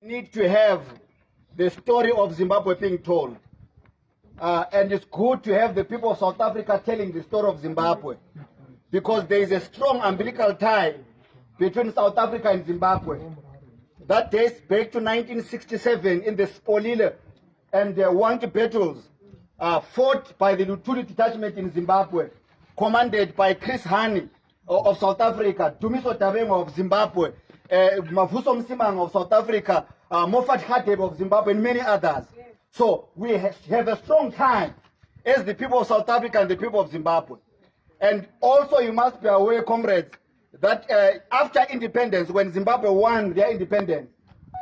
Need to have the story of Zimbabwe being told. And it's good to have the people of South Africa telling the story of Zimbabwe, because there is a strong umbilical tie between South Africa and Zimbabwe. That dates back to 1967 in the Spolile and Wangi battles fought by the Lutuli detachment in Zimbabwe, commanded by Chris Hani of South Africa, Dumiso Tabengo of Zimbabwe, Mavuso Msimang of South Africa, Moffat Hadeb of Zimbabwe, and many others. So we have a strong tie as the people of South Africa and the people of Zimbabwe. And also you must be aware, comrades, that after independence, when Zimbabwe won their independence,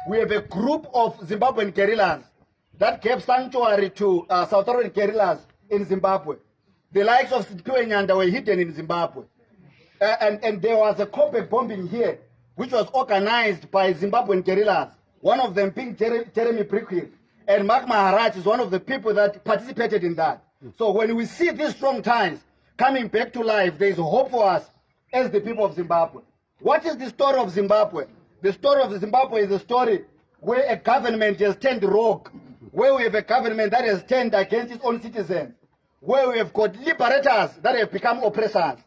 we have a group of Zimbabwean guerrillas that gave sanctuary to South African guerrillas in Zimbabwe. The likes of Siphiwe Nyanda were hidden in Zimbabwe. And there was a Kobe bombing here, which was organized by Zimbabwean guerrillas, one of them being Jeremy Brickhill. And Mark Maharaj is one of the people that participated in that. So when we see these strong ties coming back to life, there is hope for us as the people of Zimbabwe. What is the story of Zimbabwe? The story of Zimbabwe is a story where a government has turned rogue, where we have a government that has turned against its own citizens, where we have got liberators that have become oppressors.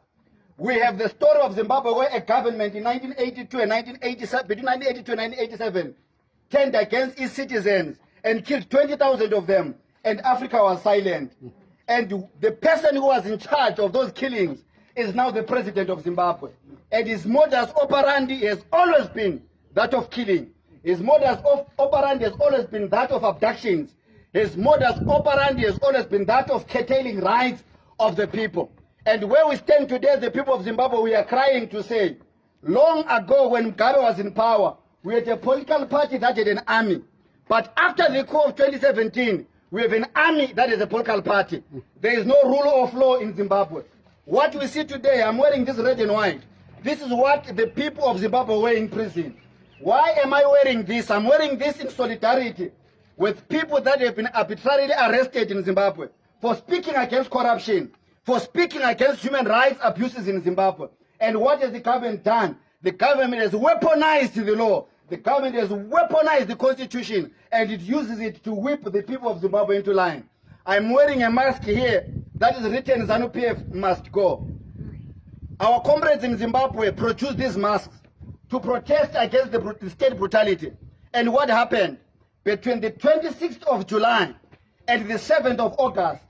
We have the story of Zimbabwe where a government in 1982 and 1987, between 1982 and 1987, turned against its citizens and killed 20,000 of them, and Africa was silent. And the person who was in charge of those killings is now the president of Zimbabwe. And his modus operandi has always been that of killing. His modus operandi has always been that of abductions. His modus operandi has always been that of curtailing rights of the people. And where we stand today, the people of Zimbabwe, we are crying to say, long ago when Mugabe was in power, we had a political party that had an army. But after the coup of 2017, we have an army that is a political party. There is no rule of law in Zimbabwe. What we see today, I'm wearing this red and white. This is what the people of Zimbabwe wear in prison. Why am I wearing this? I'm wearing this in solidarity with people that have been arbitrarily arrested in Zimbabwe for speaking against corruption, for speaking against human rights abuses in Zimbabwe. And what has the government done? The government has weaponized the law. The government has weaponized the constitution, and it uses it to whip the people of Zimbabwe into line. I'm wearing a mask here that is written ZANU-PF must go. Our comrades in Zimbabwe produced these masks to protest against the state brutality. And what happened? Between the 26th of July and the 7th of August,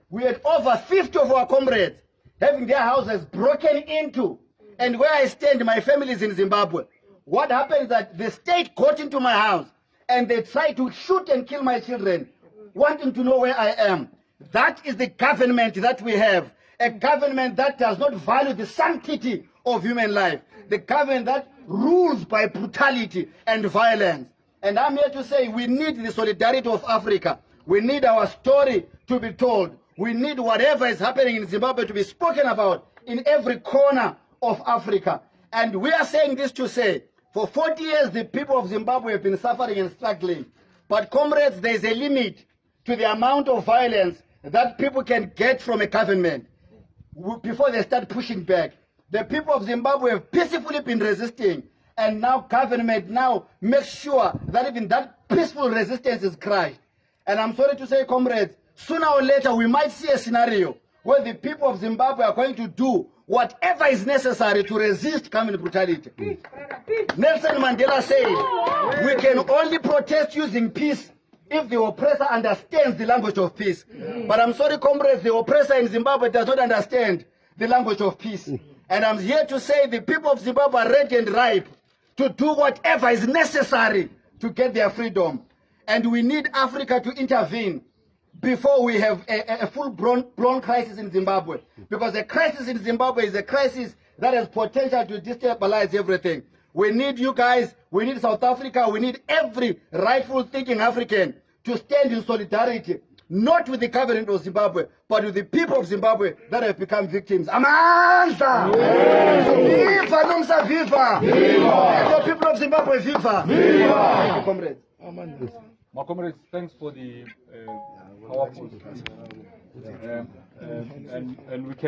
we had over 50 of our comrades having their houses broken into. And where I stand, my family is in Zimbabwe. What happened is that the state got into my house and they tried to shoot and kill my children, wanting to know where I am. That is the government that we have. A government that does not value the sanctity of human life. The government that rules by brutality and violence. And I'm here to say we need the solidarity of Africa. We need our story to be told. We need whatever is happening in Zimbabwe to be spoken about in every corner of Africa. And we are saying this to say, for 40 years, the people of Zimbabwe have been suffering and struggling. But comrades, there is a limit to the amount of violence that people can get from a government before they start pushing back. The people of Zimbabwe have peacefully been resisting, and now government now makes sure that even that peaceful resistance is crushed. And I'm sorry to say, comrades, sooner or later we might see a scenario where the people of Zimbabwe are going to do whatever is necessary to resist government brutality. Nelson Mandela said, we can only protest using peace if the oppressor understands the language of peace. But I'm sorry, comrades, the oppressor in Zimbabwe does not understand the language of peace. And I'm here to say the people of Zimbabwe are ready and ripe to do whatever is necessary to get their freedom. And we need Africa to intervene before we have a full-blown crisis in Zimbabwe. Because a crisis in Zimbabwe is a crisis that has potential to destabilize everything. We need you guys, we need South Africa, we need every rightful thinking African to stand in solidarity, not with the government of Zimbabwe, but with the people of Zimbabwe that have become victims. Amandla! Viva Nomsa, viva! Viva! The people of Zimbabwe, viva! Viva! Thank you, comrades. My comrades, thanks for the powerful and we can